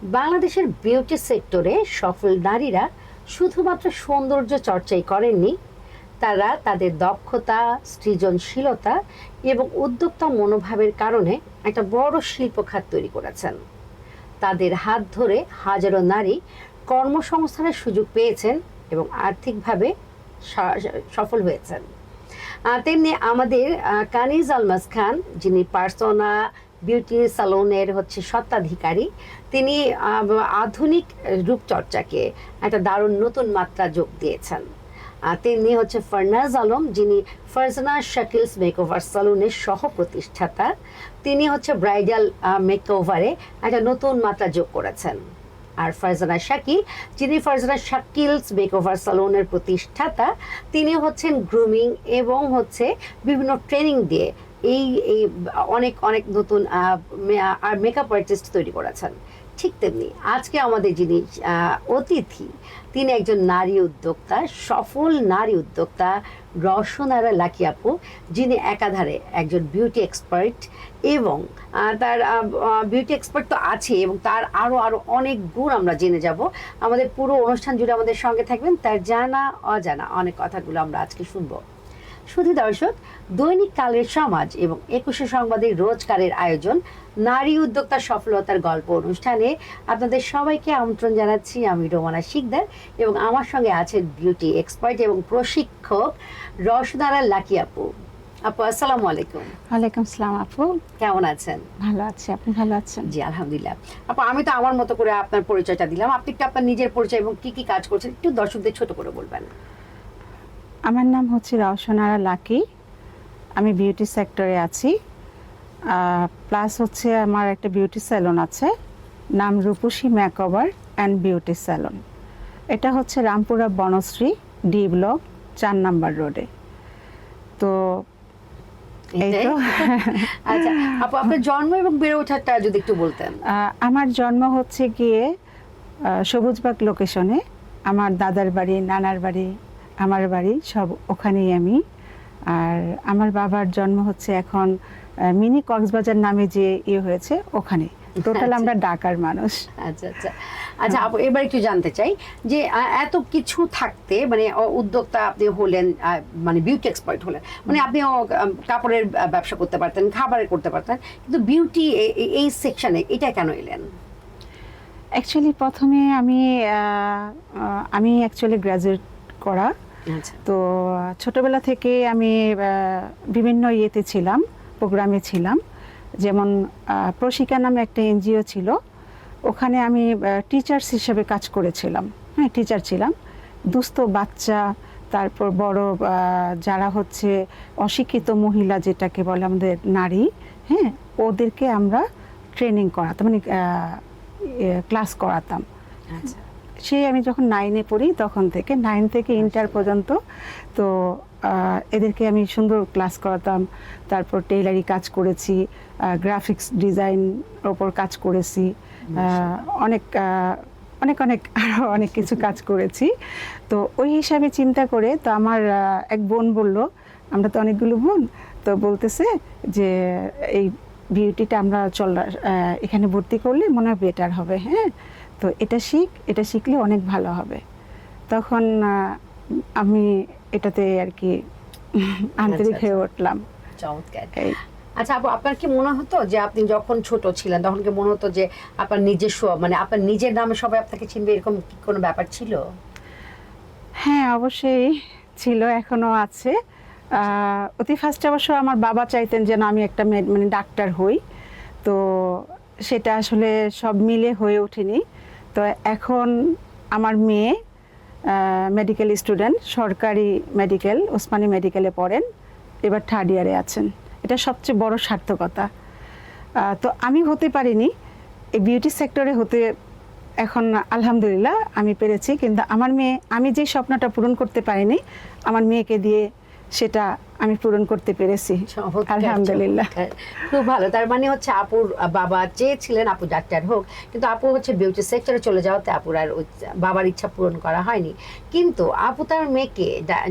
বাংলাদেশের বিউটি সেক্টরে সফল নারীরা শুধুমাত্র সৌন্দর্য চর্চাই করেননি, তারা তাদের দক্ষতা, সৃজনশীলতা এবং উদ্যোক্তা মনোভাবের কারণে একটা বড় শিল্প খাত তৈরি করেছেন। তাদের হাত ধরে হাজারো নারী কর্মসংস্থানের সুযোগ পেয়েছেন এবং আর্থিকভাবে সফল হয়েছেন। তেমনি আমাদের কানিজ আলমাজ খান, যিনি পার্সোনা বিউটি সালনের স্বত্বাধিকারী, তিনি আধুনিক রূপচর্চাকে একটা দারুণ নতুন মাত্রা যোগ দিয়েছেন। তেমনি ফারনাজ আলম, যিনি ফারজানা শাকিলস মেকওভার সালনের সহ প্রতিষ্ঠাতা, তিনি ব্রাইডাল মেকওভারে একটা নতুন মাত্রা যোগ করেছেন। আর ফারজানা শাকিল, যিনি ফারজানা শাকিলস মেকওভার সালনের প্রতিষ্ঠাতা, তিনি গ্রুমিং এবং বিভিন্ন ট্রেনিং দিয়ে এই এই অনেক অনেক নতুন আর মেকআপ আর্টিস্ট তৈরি করেছেন। ঠিক তেমনি আজকে আমাদের যিনি অতিথি, তিনি একজন নারী উদ্যোক্তা, সফল নারী উদ্যোক্তা রওশনারা লাকি আপু, যিনি একাধারে একজন বিউটি এক্সপার্ট এবং তার বিউটি এক্সপার্ট তো আছে এবং তার আরও আরও অনেক গুণ আমরা জেনে যাব। আমাদের পুরো অনুষ্ঠান জুড়ে আমাদের সঙ্গে থাকবেন, তার জানা অজানা অনেক কথাগুলো আমরা আজকে শুনবো। শুধু দর্শক, দৈনিক কালের সমাজ এবং 21শে সংবাদের রোজকারের আয়োজন নারী উদ্যোক্তার সফলতার গল্প অনুষ্ঠানে আপনাদের সবাইকে আমন্ত্রণ জানাচ্ছি। আমি রোমানা শিকদার এবং আমার সঙ্গে আছেন বিউটি এক্সপার্ট এবং প্রশিক্ষক রওশনারা লাকি আপু। আপু, আসসালামু আলাইকুম। ওয়ালাইকুম আসসালাম আপু, কেমন আছেন? ভালো আছি, আপনি ভালো আছেন? জি আলহামদুলিল্লাহ। আপু, আমি তো আমার মতো করে আপনার পরিচয়টা দিলাম, আপনি একটু আপনার নিজের পরিচয় এবং কি কি কাজ করছেন একটু দর্শকদের ছোট করে বলবেন। আমার নাম রওশনারা লাকি, আমি বিউটি সেক্টরে আছি, প্লাস আমার একটা বিউটি স্যালন আছে, নাম রূপসী মেকওভার অ্যান্ড বিউটি স্যালন। এটা রামপুরা বনশ্রী ডি ব্লক 4 নম্বর রোডে। তো এই তো আচ্ছা আপু, আপনার জন্ম এবং বেড়ে ওঠাটা যদি একটু বলতেন। আমার জন্ম গিয়ে সবুজবাগ লোকেশনে। আমার দাদার বাড়ি, নানার বাড়ি, আমার বাড়ি সব ওখানেই আমি। আর আমার বাবার জন্ম এখন মিনি কক্সবাজার নামে যে হয়েছে ওখানে। টোটাল আমরা ঢাকার মানুষ। আচ্ছা আচ্ছা আচ্ছা আপু, এবার একটু জানতে চাই যে এত কিছু থাকতে মানে উদ্যোক্তা আপনি হলেন, মানে বিউটি এক্সপার্ট হলেন, মানে আপনি কাপড়ের ব্যবসা করতে পারতেন, খাবারের করতে পারতেন, কিন্তু বিউটি এই সেকশনে এটা কেন এলেন? অ্যাকচুয়ালি প্রথমে আমি অ্যাকচুয়ালি গ্র্যাজুয়েট করা। তো ছোটবেলা থেকে আমি বিভিন্ন ইয়েতে ছিলাম, প্রোগ্রামে ছিলাম। যেমন প্রশিকা নামে একটা এনজিও ছিল, ওখানে আমি টিচার্স হিসেবে কাজ করেছিলাম। হ্যাঁ, টিচার ছিলাম। দুস্থ বাচ্চা, তারপর বড় যারা অশিক্ষিত মহিলা, যেটাকে বলে আমাদের নারী, হ্যাঁ, ওদেরকে আমরা ট্রেনিং করাতাম, মানে ক্লাস করাতাম। আচ্ছা, সেই আমি যখন 9-এ পড়ি তখন থেকে 9 থেকে ইন্টার পর্যন্ত তো এদেরকে আমি সুন্দর ক্লাস করাতাম। তারপর টেইলারি কাজ করেছি, গ্রাফিক্স ডিজাইন ওপর কাজ করেছি, অনেক অনেক অনেক আরও অনেক কিছু কাজ করেছি। তো ওই হিসাবে চিন্তা করে তো আমার এক বোন বলল, আমরা তো অনেকগুলো বোন, তো বলতেছে যে এই বিউটিটা আমরা এখানে ভর্তি করলে মনে হয় বেটার হবে। হ্যাঁ, তো এটা শিখলে অনেক ভালো হবে। তখন আমি এটাতে আর কি আন্তরিক হয়ে উঠলাম। চমৎকার। আচ্ছা আপু, আপনার কি মনে হতো যে আপনি যখন ছোট ছিলেন তখন কি মনে হতো যে আপনার নিজস্ব, মানে আপনার নিজের নামে সবাই আপনাকে চিনবে, এরকম কি কোনো ব্যাপার ছিল? হ্যাঁ, অবশ্যই ছিল, এখনো আছে। অতি ফার্স্টে অবশ্য আমার বাবা চাইতেন যেন আমি একটা মানে ডাক্তার হই, তো সেটা আসলে সব মিলে হয়ে ওঠেনি। তো এখন আমার মেয়ে মেডিকেল স্টুডেন্ট, সরকারি মেডিকেল, ওসমানী মেডিকেলে পড়েন, এবার 3rd ইয়ারে আছেন। এটা সবচেয়ে বড় সার্থকতা। তো আমি হতে পারিনি এই বিউটি সেক্টরে হতে, এখন আলহামদুলিল্লাহ আমি পেরেছি। কিন্তু আমার মেয়ে, আমি যে স্বপ্নটা পূরণ করতে পারিনি, আমার মেয়েকে দিয়ে সেটা আমি পূরণ করতে পেরেছি, আলহামদুলিল্লাহ। খুব ভালো। তার মানে আপুর বাবা চেয়েছিলেন আপু ডাক্তার হোক, কিন্তু আপু বিউটি সেক্টরে চলে যাওয়াতে আপুর আর বাবার ইচ্ছা পূরণ করা হয়নি। কিন্তু আপু তার মেয়েকে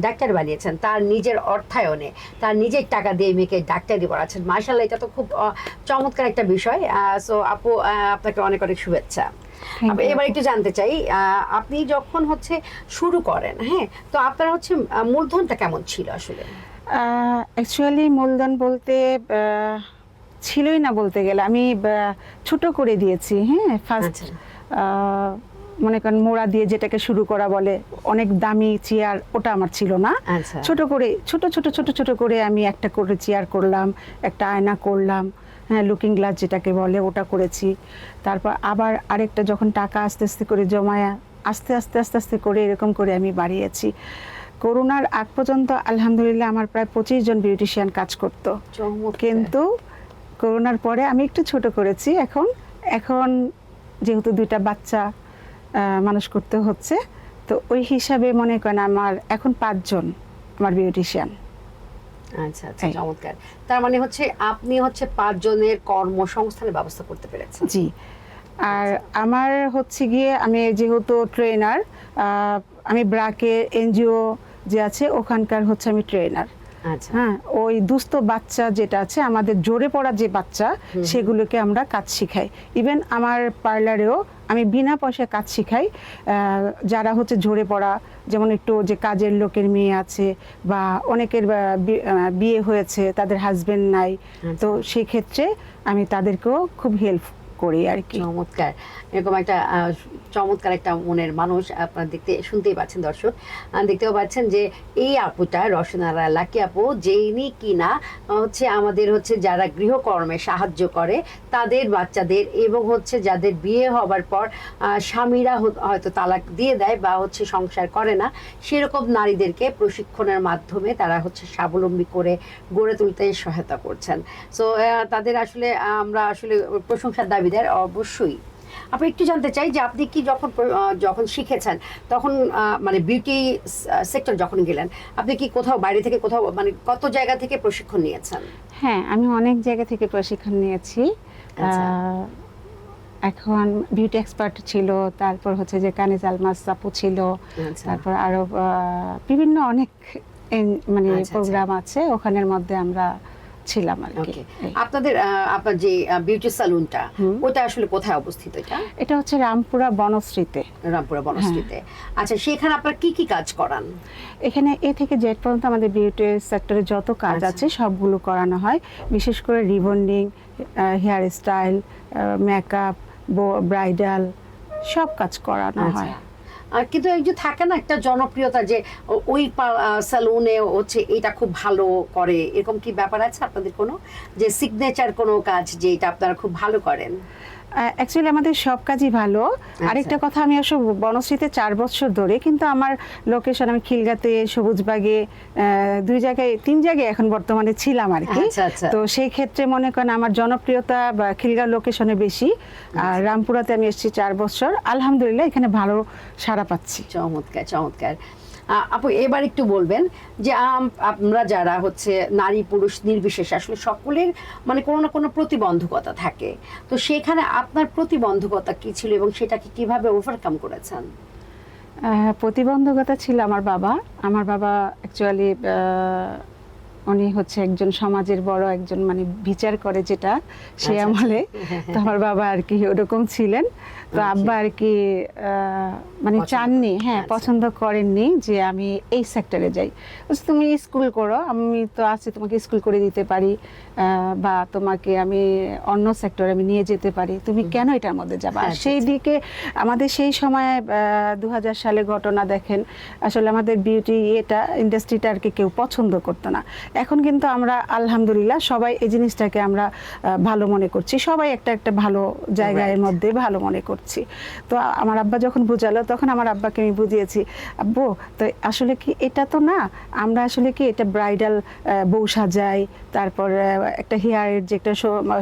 ডাক্তার বানিয়েছেন তার নিজের অর্থায়নে, তার নিজের টাকা দিয়ে মেয়েকে ডাক্তারি পড়াচ্ছেন। মাশাআল্লাহ, এটা তো খুব চমৎকার একটা বিষয়। সো আপু, আপনাকে অনেক অনেক শুভেচ্ছা। Thank you, এবার আপু। একটু জানতে চাই, আপনি যখন হচ্ছে শুরু করেন, হ্যাঁ, তো আপনার হচ্ছে মূলধনটা কেমন ছিল আসলে? অ্যাকচুয়ালি মূলধন বলতে ছিলই না বলতে গেলে, আমি ছোট করে দিয়েছি। হ্যাঁ, ফার্স্ট আচ্ছা। মনে করেন মোড়া দিয়ে যেটাকে শুরু করা বলে, অনেক দামি চেয়ার ওটা আমার ছিল না। আচ্ছা। ছোট করে ছোট ছোট ছোট ছোট করে আমি একটা করে চেয়ার করলাম, একটা আয়না করলাম, হ্যাঁ, লুকিং গ্লাস যেটাকে বলে ওটা করেছি। তারপর আবার আরেকটা যখন টাকা আস্তে আস্তে করে জমায়া আস্তে আস্তে আস্তে আস্তে করে এরকম করে আমি বাড়িয়েছি। করোনার আগ পর্যন্ত আলহামদুলিল্লাহ আমার প্রায় 25 জন বিউটিশিয়ান কাজ করতো, চমৎকার। কিন্তু করোনার পরে আমি একটু ছোট করেছি। এখন এখন যেহেতু 2টা বাচ্চা মানুষ করতে হচ্ছে, তো ওই হিসাবে মনে করেন আমার এখন 5 জন আমার বিউটিশিয়ান। আচ্ছা আচ্ছা, এই। চমৎকার। তার মানে হচ্ছে আপনি হচ্ছে 5 জনের কর্মসংস্থানের ব্যবস্থা করতে পেরেছেন। জি। আর আমার হচ্ছে গিয়ে আমি যেহেতু ট্রেনার, আমি ব্রাকে এনজিও যে আছে ওখানকার হচ্ছে আমি ট্রেনার। আচ্ছা। হ্যাঁ, ওই দুস্থ বাচ্চা যেটা আছে, আমাদের জোরে পড়া যে বাচ্চা, সেগুলোকে আমরা কাজ শিখাই। ইভেন আমার পার্লারেও আমি বিনা পয়সায় কাজ শিখাই। যারা হচ্ছে ঝরে পড়া, যেমন একটু যে কাজের লোকের মেয়ে আছে বা অনেকের বিয়ে হয়েছে, তাদের হাজবেন্ড নাই, তো সেই ক্ষেত্রে আমি তাদেরকেও খুব হেল্প করি আর কি। চমৎকার। এরকম একটা চমৎকার একটা মনের মানুষ আপনারা শুনতেই পাচ্ছেন দর্শক, দেখতেও পাচ্ছেন যে এই আপুটা রসনারা লাকি আপু, যিনি কিনা হচ্ছে আমাদের হচ্ছে যারা গৃহকর্মে সাহায্য করে তাদের বাচ্চাদের, এবং হচ্ছে যাদের বিয়ে হবার পর স্বামীরা হয়তো তালাক দিয়ে দেয় বা হচ্ছে সংসার করে না, সেরকম নারীদেরকে প্রশিক্ষণের মাধ্যমে তারা হচ্ছে স্বাবলম্বী করে গড়ে তুলতে সহায়তা করছেন। সো তাদের আসলে আমরা আসলে প্রশংসার দাবিদার অবশ্যই। আপনি একটু জানতে চাই যে আপনি কি যখন শিখেছেন তখন মানে বিউটি সেক্টর যখন গেলেন, আপনি কি কোথাও বাইরে থেকে কোথাও মানে কত জায়গা থেকে প্রশিক্ষণ নিয়েছেন? হ্যাঁ, আমি অনেক জায়গা থেকে প্রশিক্ষণ নিয়েছি। আচ্ছা। এখন বিউটি এক্সপার্ট ছিল, তারপর হচ্ছে যে কানিজ আলমাস আপু ছিল, আচ্ছা। তারপর আরো বিভিন্ন অনেক মানে আচ্ছা, প্রোগ্রাম আছে, ওখানের মধ্যে আমরা ছিলাম আর কি। ওকে। আপনার যে বিউটি সালুনটা, ওটা আসলে কোথায় অবস্থিত? এটা হচ্ছে রামপুরা বনশ্রীতে। রামপুরা বনশ্রীতে। আচ্ছা, সেখানে আপনার কি কি কাজ করান? এখানে এ থেকে জেড পর্যন্ত আমাদের বিউটি সেক্টরে যত কাজ আছে সবগুলো করানো হয়। বিশেষ করে rebonding, hair style, makeup, bridal, সব কাজ করানো হয়। কিন্তু এই যে থাকে না একটা জনপ্রিয়তা যে ওই স্যালুনে হচ্ছে এটা খুব ভালো করে, এরকম কি ব্যাপার আছে আপনাদের কোনো, যে সিগনেচার কোনো কাজ যে এটা আপনারা খুব ভালো করেন? অ্যাকচুয়ালি আমাদের সব কাজই ভালো। আরেকটা কথা, আমি আসলে বনশ্রীতে 4 বছর ধরে, কিন্তু আমার লোকেশন আমি খিলগাতে, সবুজবাগে, 2 জায়গায় 3 জায়গায় এখন বর্তমানে ছিলাম আর কি। তো সেই ক্ষেত্রে মনে করেন আমার জনপ্রিয়তা বা খিলগাঁও লোকেশনে বেশি। আর রামপুরাতে আমি এসেছি 4 বছর, আলহামদুলিল্লাহ এখানে ভালো সাড়া পাচ্ছি। চমৎকার চমৎকার। আপু এবার একটু বলবেন যে আমরা যারা হচ্ছে নারী পুরুষ নির্বিশেষে আসলে সকলের মানে কোনো না কোনো প্রতিবন্ধকতা থাকে, তো সেখানে আপনার প্রতিবন্ধকতা কি ছিল এবং সেটাকে কিভাবে ওভারকাম করেছেন? প্রতিবন্ধকতা ছিল আমার বাবা। আমার বাবা অ্যাকচুয়ালি উনি হচ্ছে একজন সমাজের বড় একজন মানে বিচার করে যেটা, সে আমলে তো আমার বাবা আর কি ওরকম ছিলেন। তো আব্বা আর কি মানে চাননি, হ্যাঁ, পছন্দ করেননি যে আমি এই সেক্টরে যাই। তুমি স্কুল করো, আমি তো আছি, তোমাকে স্কুল করে দিতে পারি, বা তোমাকে আমি অন্য সেক্টরে আমি নিয়ে যেতে পারি, তুমি কেন এটার মধ্যে যাবা? সেই দিকে আমাদের সেই সময় 2000 সালে ঘটনা দেখেন, আসলে আমাদের বিউটি এটা ইন্ডাস্ট্রিটা আর কি কেউ পছন্দ করতো না। এখন কিন্তু আমরা আলহামদুলিল্লাহ সবাই এই জিনিসটাকে আমরা ভালো মনে করছি, সবাই একটা একটা ভালো জায়গার মধ্যে ভালো মনে করছি। তো আমার আব্বা যখন বুঝালো, তখন আমার আব্বাকে আমি বুঝিয়েছি, আব্বু তো আসলে কি এটা তো না, আমরা আসলে কি এটা ব্রাইডাল বউ সাজাই, তারপর একটা হেয়ারের যে একটা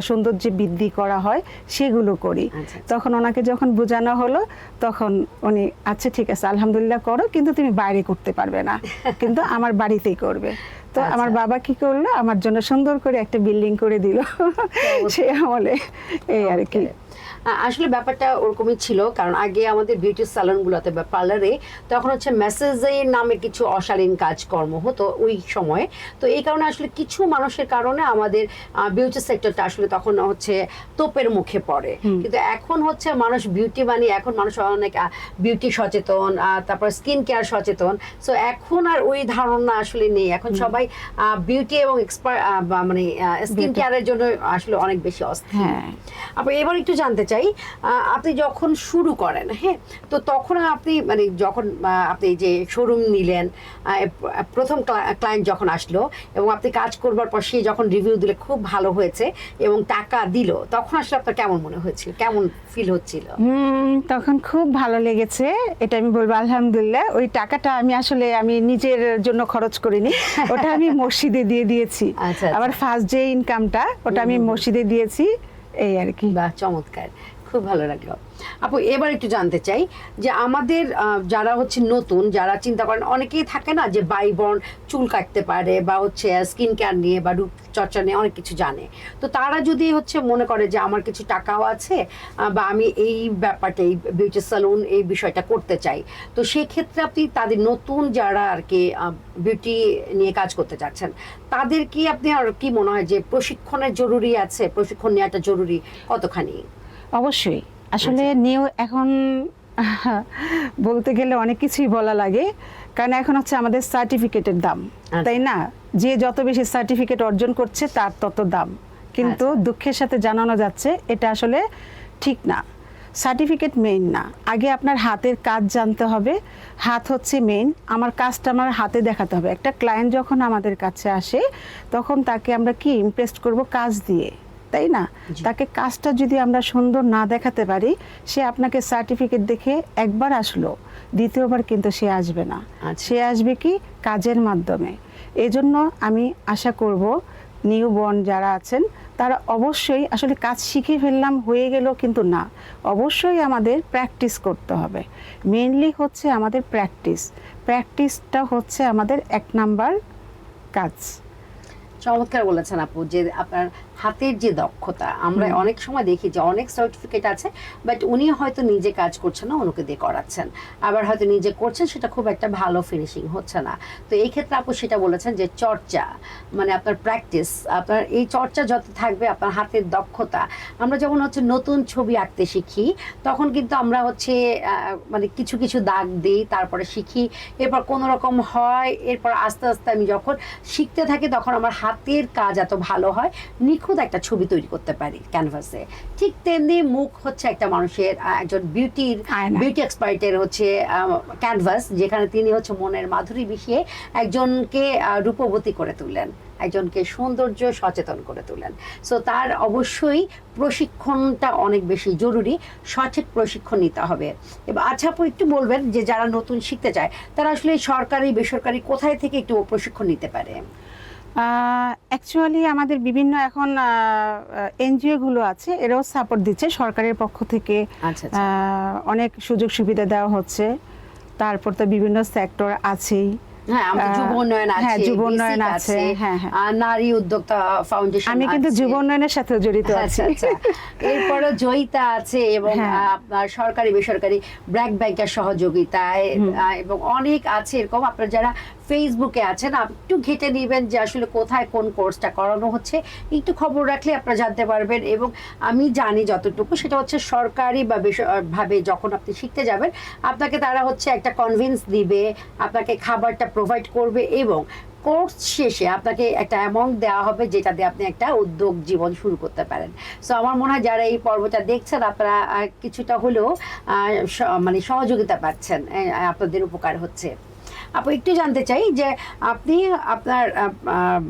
সৌন্দর্য বৃদ্ধি করা হয় সেগুলো করি। তখন ওনাকে যখন বোঝানো হলো, তখন উনি আচ্ছা ঠিক আছে আলহামদুলিল্লাহ করো, কিন্তু তুমি বাইরে করতে পারবে না, কিন্তু আমার বাড়িতেই করবে। তো আমার বাবা কি করলো, আমার জন্য সুন্দর করে একটা বিল্ডিং করে দিল সে আমলে, এই আর কি। আসলে ব্যাপারটা ওরকমই ছিল, কারণ আগে আমাদের বিউটি স্যালনগুলোতে বা পার্লারে তখন হচ্ছে মেসেজের নামে কিছু অশালীন কাজকর্ম হতো ওই সময়ে। তো এই কারণে আসলে কিছু মানুষের কারণে আমাদের বিউটি সেক্টরটা আসলে তখন হচ্ছে তোপের মুখে পড়ে। কিন্তু এখন হচ্ছে মানুষ বিউটি বানিয়ে, এখন মানুষ অনেক বিউটি সচেতন, তারপর স্কিন কেয়ার সচেতন। সো এখন আর ওই ধারণা আসলে নেই, এখন সবাই বিউটি এবং মানে স্কিন কেয়ারের জন্য আসলে অনেক বেশি অস্থির। হ্যাঁ, আপনি এবার একটু জানতে চাই, আপনি যখন শুরু করেন, হ্যাঁ, তো তখন আপনি মানে যখন আপনি যে শোরুম নিলেন, প্রথম ক্লায়েন্ট যখন আসলো এবং আপনি কাজ করবার পর সে যখন রিভিউ দিলে খুব ভালো হয়েছে এবং টাকা দিল, তখন আসলে আপনার কেমন মনে হয়েছিল, কেমন ফিল হচ্ছিল? তখন খুব ভালো লেগেছে, এটা আমি বলবো আলহামদুলিল্লাহ। ওই টাকাটা আমি নিজের জন্য খরচ করিনি, ওটা আমি মসজিদে দিয়ে দিয়েছি। আচ্ছা। আবার ফার্স্ট যে ইনকামটা ওটা আমি মসজিদে দিয়েছি, এই আর কি। বাহ, চমৎকার, খুব ভালো লাগলো। আপু এবার একটু জানতে চাই যে আমাদের যারা হচ্ছে নতুন, যারা চিন্তা করেন, অনেকেই থাকে না যে বাইবর্ন চুল কাটতে পারে বা হচ্ছে স্কিন কেয়ার নিয়ে বা রূপ চর্চা নিয়ে অনেক কিছু জানে, তো তারা যদি হচ্ছে মনে করে যে আমার কিছু টাকাও আছে বা আমি এই ব্যাপারটা, এই বিউটি স্যালুন এই বিষয়টা করতে চাই, তো সেক্ষেত্রে আপনি তাদের, নতুন যারা আর কি বিউটি নিয়ে কাজ করতে চাচ্ছেন, তাদের কি আপনি আর কি মনে হয় যে প্রশিক্ষণের জরুরি আছে, প্রশিক্ষণ নেওয়াটা জরুরি কতখানি? অবশ্যই, আসলে নিউ এখন বলতে গেলে অনেক কিছুই বলা লাগে, কারণ এখন হচ্ছে আমাদের সার্টিফিকেটের দাম, তাই না? যে যত বেশি সার্টিফিকেট অর্জন করছে তার তত দাম, কিন্তু দুঃখের সাথে জানানো যাচ্ছে এটা আসলে ঠিক না। সার্টিফিকেট মেইন না, আগে আপনার হাতের কাজ জানতে হবে। হাত হচ্ছে মেইন, আমার কাজটা আমার হাতে দেখাতে হবে। একটা ক্লায়েন্ট যখন আমাদের কাছে আসে তখন তাকে আমরা কি ইমপ্রেস করব? কাজ দিয়ে, তাই না? তাকে কাজটা যদি আমরা সুন্দর না দেখাতে পারি, সে আপনাকে সার্টিফিকেট দেখে একবার আসলো, দ্বিতীয়বার কিন্তু সে আসবে না। সে আসবে কি? কাজের মাধ্যমে। এজন্য আমি আশা করব নিউ বর্ন যারা আছেন তারা অবশ্যই, আসলে কাজ শিখে ফেললাম হয়ে গেল কিন্তু না, অবশ্যই আমাদের প্র্যাকটিস করতে হবে। মেইনলি হচ্ছে আমাদের প্র্যাকটিসটা হচ্ছে আমাদের 1 নাম্বার কাজ। চমৎকার বলেছেন আপু, যে আপনার হাতের যে দক্ষতা, আমরা অনেক সময় দেখি যে অনেক সার্টিফিকেট আছে, বাট উনি হয়তো নিজে কাজ করছেন না, অন্যকে দিয়ে করাচ্ছেন, আবার হয়তো নিজে করছেন, সেটা খুব একটা ভালো ফিনিশিং হচ্ছে না। তো এই ক্ষেত্রে আপু সেটা বলেছেন যে চর্চা, মানে আপনার প্র্যাকটিস, আপনার এই চর্চা যত থাকবে, আপনার হাতের দক্ষতা। আমরা যখন হচ্ছে নতুন ছবি আঁকতে শিখি, তখন কিন্তু আমরা হচ্ছে মানে কিছু কিছু দাগ দিই, তারপরে শিখি, এরপর কোনো রকম হয়, এরপর আস্তে আস্তে আমি যখন শিখতে থাকি তখন আমার হাতের কাজ এত ভালো হয়, নিখুঁত একটা ছবি তৈরি করতে পারি ক্যানভাসে। ঠিক তেমনি মুখ হচ্ছে একটা মানুষের, একজন বিউটি এক্সপার্টের হচ্ছে ক্যানভাস, যেখানে তিনি হচ্ছে মনের মাধুরী মিশিয়ে একজনকে রূপবতী করে তুললেন, একজনকে সৌন্দর্য সচেতন করে তুলেন। সো তার অবশ্যই প্রশিক্ষণটা অনেক বেশি জরুরি, সঠিক প্রশিক্ষণ নিতে হবে। এবার আচ্ছা আপু একটু বলবেন যে যারা নতুন শিখতে চায় তারা আসলে সরকারি বেসরকারি কোথায় থেকে একটু প্রশিক্ষণ নিতে পারে? অ্যাকচুয়ালি আমাদের বিভিন্ন এখন এনজিও গুলো আছে, এরাও সাপোর্ট দিচ্ছে সরকারের পক্ষ থেকে। অনেক সুযোগ সুবিধা দেওয়া হচ্ছে। তারপর তো বিভিন্ন সেক্টর আছেই, যুব উন্নয়ন আছে, নারী উদ্যোক্তা ফাউন্ডেশন, আমি কিন্তু যুব উন্নয়নের সাথে জড়িত আছি। এরপরে জয়িতা আছে এবং আপনার সরকারি বেসরকারি ব্র্যাক ব্যাংকের সহযোগিতায় এবং অনেক আছে এরকম। আপনার যারা ফেসবুকে আছেন, একটু ঘেটে নেবেন যে আসলে কোথায় কোন কোর্সটা করানো হচ্ছে, একটু খবর রাখলে আপনারা জানতে পারবেন। এবং আমি জানি যতটুকু, সেটা হচ্ছে সরকারি বা ভাবে যখন আপনি শিখতে যাবেন, আপনাকে তারা হচ্ছে একটা কনভিন্স দিবে, আপনাকে খাবারটা প্রোভাইড করবে এবং কোর্স শেষে আপনাকে একটা অ্যামাউন্ট দেওয়া হবে, যেটা দিয়ে আপনি একটা উদ্যোগ জীবন শুরু করতে পারেন। সো আমার মনে হয় যারা এই পর্বটা দেখছেন, আপনারা কিছুটা হলেও মানে সহযোগিতা পাচ্ছেন, আপনাদের উপকার হচ্ছে। আপু একটু জানতে চাই যে আপনি আপনার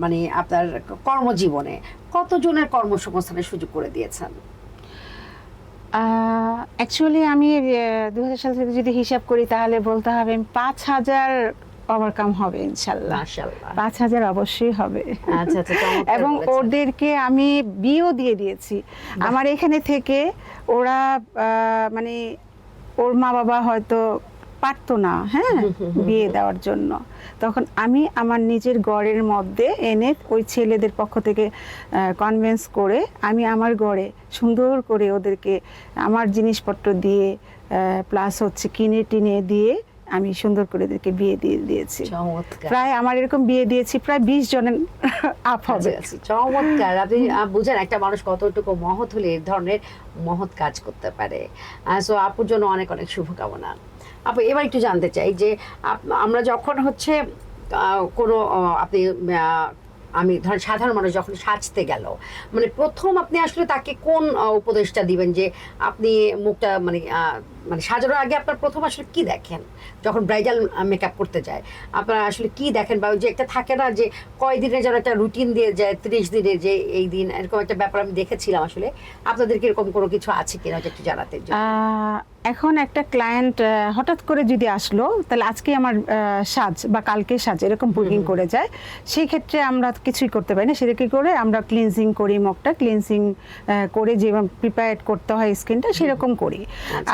মানে আপনার কর্মজীবনে কতজনের কর্মসংস্থানের সুযোগ করে দিয়েছেন? অ্যাকচুয়ালি আমি 2000 সাল থেকে যদি হিসাব করি তাহলে বলতে হবে 5000 ওভারকাম হবে ইনশাআল্লাহ। মাশাআল্লাহ 5000 অবশ্যই হবে। আচ্ছা আচ্ছা, এবং ওদেরকে আমি বিও দিয়ে দিয়েছি। আমার এখানে থেকে ওরা মানে ওর মা বাবা হয়তো পারতো না, হ্যাঁ, বিয়ে দেওয়ার জন্য। তখন আমি আমার নিজের ঘরের মধ্যে এনে ওই ছেলেদের পক্ষ থেকে কনভিন্স করে আমি আমার ঘরে সুন্দর করে ওদেরকে আমার জিনিসপত্র দিয়ে প্লাস হচ্ছে কিনে টিনে দিয়ে আমি সুন্দর করে ওদেরকে বিয়ে দিয়ে দিয়েছি। চমৎকার। প্রায় আমার এরকম বিয়ে দিয়েছি প্রায় 20 জনের আপ হবে। চমৎকার। আপনি বুঝেন একটা মানুষ কতটুকু মহৎ হলে এই ধরনের মহৎ কাজ করতে পারে। সো আপুর জন্য অনেক অনেক শুভকামনা। আপু এবার একটু জানতে চাই যে আমরা যখন হচ্ছে কোনো আপনি আমি ধরেন সাধারণ মানুষ যখন সাজতে গেল, মানে প্রথম আপনি আসলে তাকে কোন উপদেশটা দিবেন যে আপনি মুখটা মানে মানে সাজানোর আগে আপনার প্রথম আসলে কি দেখেন যখন ব্রাইডাল মেকআপ করতে যায়, আপনারা আসলে কি দেখেন? বা যে একটা থাকে না যে কয়দিনের যেন একটা রুটিন দিয়ে যায়, 30 দিনের যে এই দিন, এরকম একটা ব্যাপার আমি দেখেছিলাম। আসলে আপনাদেরকে এরকম কোনো কিছু আছে কিনা একটু জানাতে। এখন একটা ক্লায়েন্ট হঠাৎ করে যদি আসলো, তাহলে আজকে আমার সাজ বা কালকে সাজ এরকম বুকিং করে যায়, সেই ক্ষেত্রে আমরা কিছুই করতে পারি না। সেটা কি করে আমরা ক্লিনজিং করি, মুখটা ক্লিনজিং করে যেভাবে প্রিপেয়ার করতে হয় স্কিনটা সেরকম করি।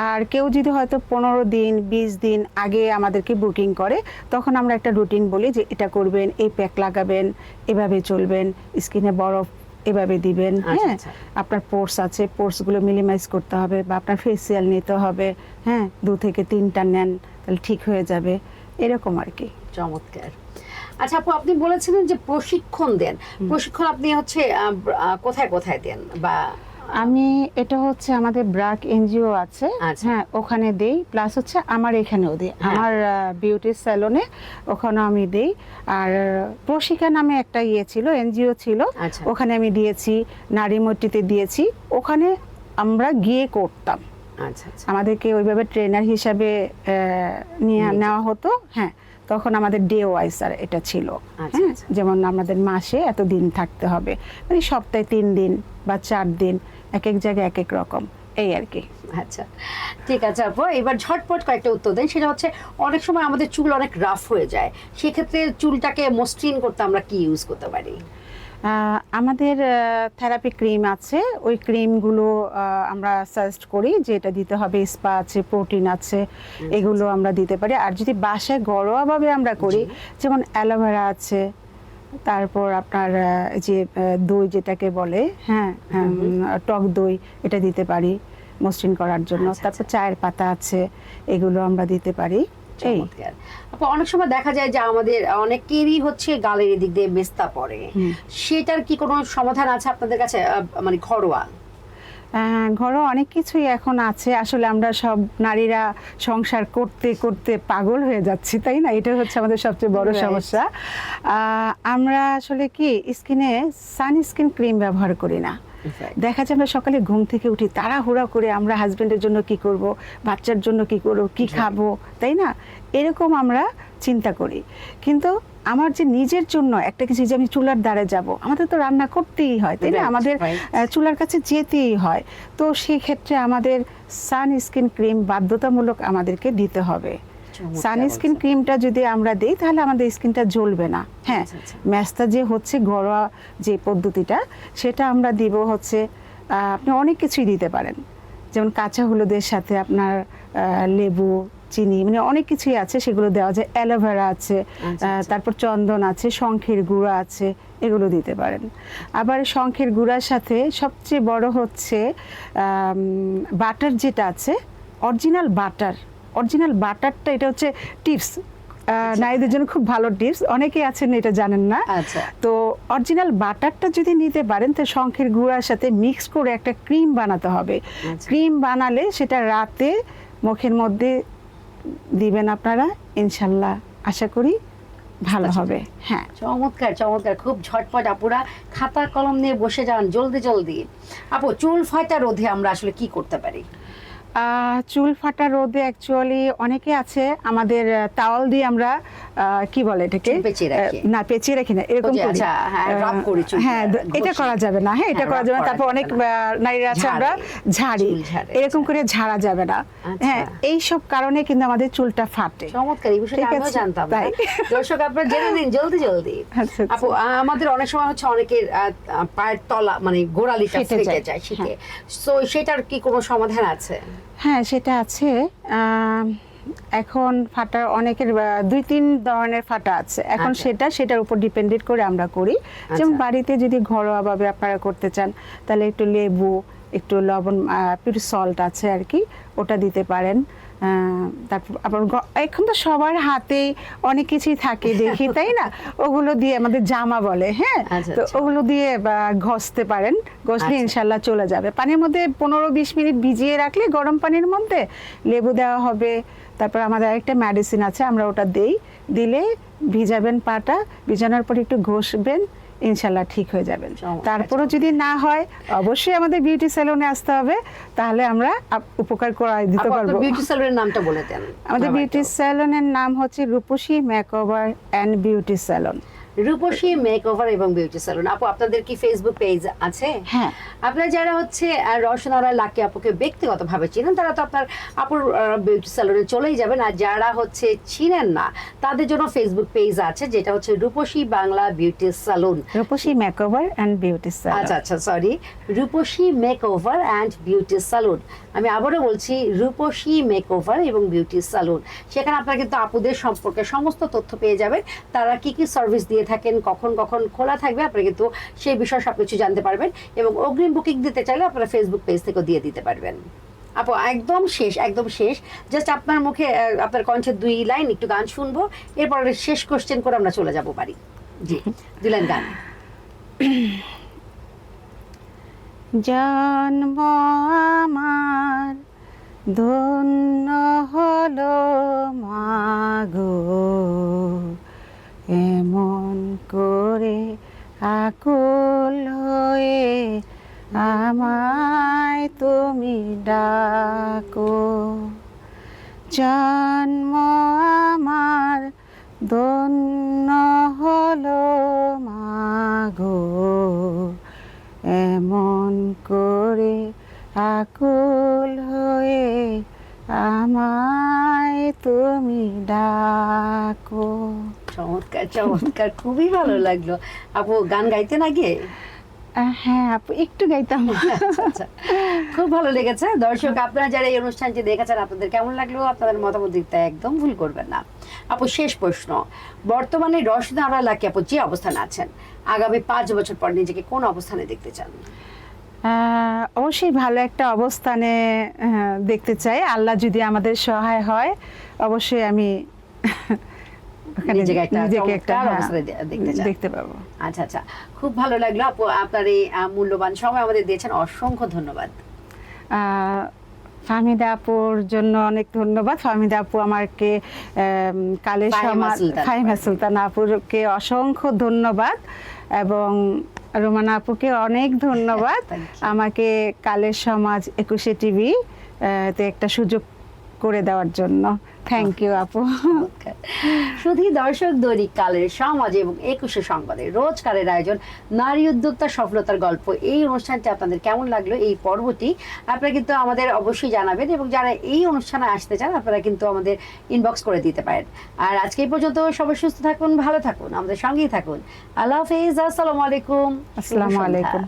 আর কেউ যদি হয়তো 15 দিন 20 দিন আগে আমাদেরকে বুকিং করে, তখন আমরা একটা রুটিন বলি যে এটা করবেন, এই প্যাক লাগাবেন, এভাবে চলবেন, স্কিনে বরফ এভাবে দিবেন, হ্যাঁ, আপনার পোর্স আছে, পোর্সগুলো মিনিমাইজ করতে হবে, বা আপনার ফেসিয়াল নিতে হবে, হ্যাঁ, 2 থেকে 3টা নেন তাহলে ঠিক হয়ে যাবে, এরকম আর কি। চমৎকার। আচ্ছা আপু, আপনি বলেছিলেন যে প্রশিক্ষণ দেন, প্রশিক্ষণ আপনি হচ্ছে কোথায় কোথায় দেন? বা আমি এটা হচ্ছে আমাদের ব্রাক এনজিও আছে, হ্যাঁ, ওখানে দেই, প্লাস হচ্ছে আমার এখানেও দিই, আমার বিউটি স্যালনে ওখানে আমি দেই। আর প্রশিকা নামে একটা ইয়ে ছিল, এনজিও ছিল, ওখানে আমি দিয়েছি, নারীমূর্তিতে দিয়েছি, ওখানে আমরা গিয়ে করতাম। আমাদেরকে ওইভাবে ট্রেনার হিসাবে নেওয়া হতো, হ্যাঁ। তখন আমাদের ডে ওয়াইজ আর এটা ছিল, হ্যাঁ, যেমন আমাদের মাসে এত দিন থাকতে হবে, মানে সপ্তাহে 3 দিন বা 4 দিন, এক এক জায়গায় এক এক রকম, এই আর কি। আচ্ছা ঠিক আছে আপু, এবার ঝটপট কয়েকটা উত্তর দেন। সেটা হচ্ছে অনেক সময় আমাদের চুল অনেক রাফ হয়ে যায়, সেক্ষেত্রে চুলটাকে মসৃণ করতে আমরা কি ইউজ করতে পারি? আমাদের থেরাপি ক্রিম আছে, ওই ক্রিমগুলো আমরা সাজেস্ট করি যে এটা দিতে হবে, স্পা আছে, প্রোটিন আছে, এগুলো আমরা দিতে পারি। আর যদি বাসায় ঘরোয়াভাবে আমরা করি, যেমন অ্যালোভেরা আছে, তারপর আপনার যে দই যেটাকে বলে, হ্যাঁ, টক দই, এটা দিতে পারি মসৃণ করার জন্য। তারপর চায়ের পাতা আছে, এগুলো আমরা দিতে পারি। অনেক সময় দেখা যায় যে আমাদের অনেকেরই হচ্ছে গালের দিক দিয়ে মেস্তা পড়ে, সেটার কি কোনো সমাধান আছে আপনাদের কাছে, মানে ঘরোয়া? ঘরোয়া অনেক কিছুই এখন আছে। আসলে আমরা সব নারীরা সংসার করতে করতে পাগল হয়ে যাচ্ছি, তাই না? এটা হচ্ছে আমাদের সবচেয়ে বড় সমস্যা। আমরা আসলে কি স্কিনে সানস্ক্রিন ক্রিম ব্যবহার করি না। দেখা যায় আমরা সকালে ঘুম থেকে উঠি তাড়াহুড়া করে, আমরা হাজবেন্ডের জন্য কি করব, বাচ্চার জন্য কি করব, কি খাবো, তাই না? এরকম আমরা চিন্তা করি। কিন্তু আমার যে নিজের জন্য একটা কিছু, যে আমি চুলার দ্বারে যাব, আমাদের তো রান্না করতেই হয়, তাই না? আমাদের চুলার কাছে যেতেই হয়। তো সেই ক্ষেত্রে আমাদের সানস্ক্রিন ক্রিম বাধ্যতামূলক আমাদেরকে দিতে হবে। সানস্ক্রিন ক্রিমটা যদি আমরা দিই, তাহলে আমাদের স্কিনটা জ্বলবে না। হ্যাঁ, ম্যাসটা যে হচ্ছে ঘরোয়া যে পদ্ধতিটা, সেটা আমরা দিব হচ্ছে, আপনি অনেক কিছুই দিতে পারেন, যেমন কাঁচা হলুদের সাথে আপনার লেবু, চিনি, মানে অনেক কিছুই আছে, সেগুলো দেওয়া যায়। অ্যালোভেরা আছে, তারপর চন্দন আছে, শঙ্খের গুঁড়া আছে, এগুলো দিতে পারেন। আবার শঙ্খের গুঁড়ার সাথে সবচেয়ে বড় হচ্ছে বাটার যেটা আছে, অরিজিনাল বাটারটা, এটা হচ্ছে টিপস, নারীদের জন্য খুব ভালো টিপস, অনেকেই আছেন এটা জানেন না। তো অরিজিনাল বাটারটা যদি নিতে পারেন, তো শঙ্খের গুঁড়ার সাথে মিক্স করে একটা ক্রিম বানাতে হবে। ক্রিম বানালে সেটা রাতে মুখের মধ্যে দিবেন আপনারা, ইনশাল্লাহ আশা করি ভালো হবে। হ্যাঁ, চমৎকার চমৎকার, খুব ঝটপট। আপুরা খাতা কলম নিয়ে বসে যান জলদি জলদি। আপু, চুল ফাটা রোধে আমরা আসলে কি করতে পারি? চুল ফাটা রোধে অ্যাকচুয়ালি অনেকে আছে, আমাদের তাওয়াল দিয়ে আমরা কি বলে এটাকে, না পেঁচিয়ে রাখি না, এরকম করি। হ্যাঁ, এটা করা যাবে না, হ্যাঁ, এটা করা যাবে না। তারপর অনেক নারীরা আছে, আমরা ঝাড়ি, এরকম করে ঝাড়া যাবে না। হ্যাঁ, এই সব কারণে কিন্তু আমাদের চুলটা ফাটে। চমৎকার, এই বিষয়টা আমিও জানতাম না। দর্শক আপনারা জেনে নিন জলদি জলদি। আপু, আমাদের অনেক সময় হচ্ছে অনেকের পায়ের তলা, মানে গোড়ালিটা ফেটে যায় শীতে, তো সেটার কি কোনো সমাধান আছে? হ্যাঁ, সেটা আছে। এখন ফাটা অনেকের 2-3 ধরনের ফাটা আছে এখন, আচ্ছা। সেটার উপর ডিপেন্ডেড করে আমরা করি। যেমন আচ্ছা। বাড়িতে যদি ঘরোয়াভাবে আপনারা করতে চান তাহলে একটু লেবু, একটু লবণ, পিওর সল্ট আছে আর কি, ওটা দিতে পারেন। তারপর আবার এখন তো সবার হাতে অনেক কিছুই থাকে দেখি, তাই না? ওগুলো দিয়ে আমাদের জামা বলে, হ্যাঁ, আচ্ছা, তো আচ্ছা। ওগুলো দিয়ে ঘষতে পারেন, ঘষলে আচ্ছা। ইনশাল্লাহ চলে যাবে। পানির মধ্যে 15-20 মিনিট ভিজিয়ে রাখলে, গরম পানির মধ্যে লেবু দেওয়া হবে। তারপর আমাদের আরেকটা মেডিসিন আছে, আমরা ওটা দিলে ভিজাবেন পাটা, ভিজানোর পর একটু ঘষবেন, ইনশাল্লাহ ঠিক হয়ে যাবেন। তারপরও যদি না হয় অবশ্যই আমাদের বিউটি সেলুনে আসতে হবে, তাহলে আমরা উপকার করে দিতে পারবো। বিউটি সেলুনের নামটা বলে দেন। আমাদের বিউটি সেলুনের নাম হচ্ছে Rupashi makeover and beauty salon. Rupashi makeover এবং বিউটি সেলুন। আপু, আপনাদের কি ফেসবুক পেজ আছে? হ্যাঁ। আপনারা যারা হচ্ছে রওশনারা লাকি আপুকে ব্যক্তিগতভাবে চিনেন, তারা তো আপনার আপুর বিউটি সেলুনে চলেই যাবেন। আর যারা হচ্ছে চিনেন না, তাদের জন্য ফেসবুক পেজ আছে, যেটা হচ্ছে Rupashi Bangla beauty salon. Rupashi makeover and beauty salon. আচ্ছা আচ্ছা, sorry, Rupashi makeover and beauty salon. আমি আবারও বলছি, রূপসী মেকওভার এবং বিউটি সেলুন। সেখানে আপনারা কিন্তু আপুদের সম্পর্কে সমস্ত তথ্য পেয়ে যাবেন, তারা কি কি সার্ভিস দিয়ে থাকেন, কখন কখন খোলা থাকবে, আপনারা কিন্তু সেই বিষয়ে সবকিছু জানতে পারবেন। এবং অগ্রিম বুকিং দিতে চাইলে আপনারা ফেসবুক পেজ থেকেও দিয়ে দিতে পারবেন। আপু, একদম শেষ, জাস্ট আপনার মুখে আপনার কণ্ঠে 2 লাইন একটু গান শুনবো, এরপর শেষ কোশ্চেন করে আমরা চলে যাব বাড়ি। জি, 2 লাইন গান। জন্ম আমার ধন্য হলো মাগো, এমন করে আকুল হয়ে আমায় তুমি ডাকো। জন্ম আমার ধন্য হলো মাগো, এমন করে আকুল হয়ে আমায় তুমি ডাকো। চমৎকার চমৎকার, খুবই ভালো লাগলো। আপু, গান গাইতেন আগে? হ্যাঁ আপু, একটু গাইতাম। আচ্ছা, আচ্ছা। খুব ভালো লেগেছে। দর্শক, আপনারা যারা এই অনুষ্ঠানটি দেখেছেন, আপনাদের কেমন লাগলো? আপনাদের মতামত দিতে একদম ভুল করবেন না। আপু, শেষ প্রশ্ন, বর্তমানে রওশনারা লাকি আপু যে অবস্থানে আছেন, আগামী 5 বছর পর নিজেকে কোন অবস্থানে দেখতে চান? অবশ্যই ভালো একটা অবস্থানে দেখতে চাই। আল্লাহ যদি আমাদের সহায় হয়, অবশ্যই আমি নিজেকে একটা হ্যাঁ, অবস্থানে দেখতে পাবো। আচ্ছা আচ্ছা, খুব ভালো লাগলো আপু, আপনার এই মূল্যবান সময় আমাদের দিয়েছেন, অসংখ্য ধন্যবাদ। ফাহমিদা আপুর জন্য অনেক ধন্যবাদ। ফাহমিদা আপু আমাকে কালের সমাজ, ফাহিমা সুলতান আপুকে অসংখ্য ধন্যবাদ, এবং রোমানা আপুকে অনেক ধন্যবাদ আমাকে কালের সমাজ 21 টিভি তে একটা সুযোগ করে দেওয়ার জন্য। থ্যাংক ইউ আপু। শুধু দর্শক, দৈনিক কালের সমাজ এবং 21 সংবাদের রোজকারের আয়োজন নারী উদ্যোক্তা সফলতার গল্প, এই অনুষ্ঠানটি আপনাদের কেমন লাগলো, এই পর্বটি আপনারা কিন্তু আমাদের অবশ্যই জানাবেন, এবং যারা এই অনুষ্ঠানে আসতে চান আপনারা কিন্তু আমাদের ইনবক্স করে দিতে পারেন। আর আজকে এই পর্যন্ত সবাই সুস্থ থাকুন, ভালো থাকুন, আমাদের সঙ্গেই থাকুন। আল্লাহ হাফেজ, আসসালামু আলাইকুম। আসসালামু আলাইকুম।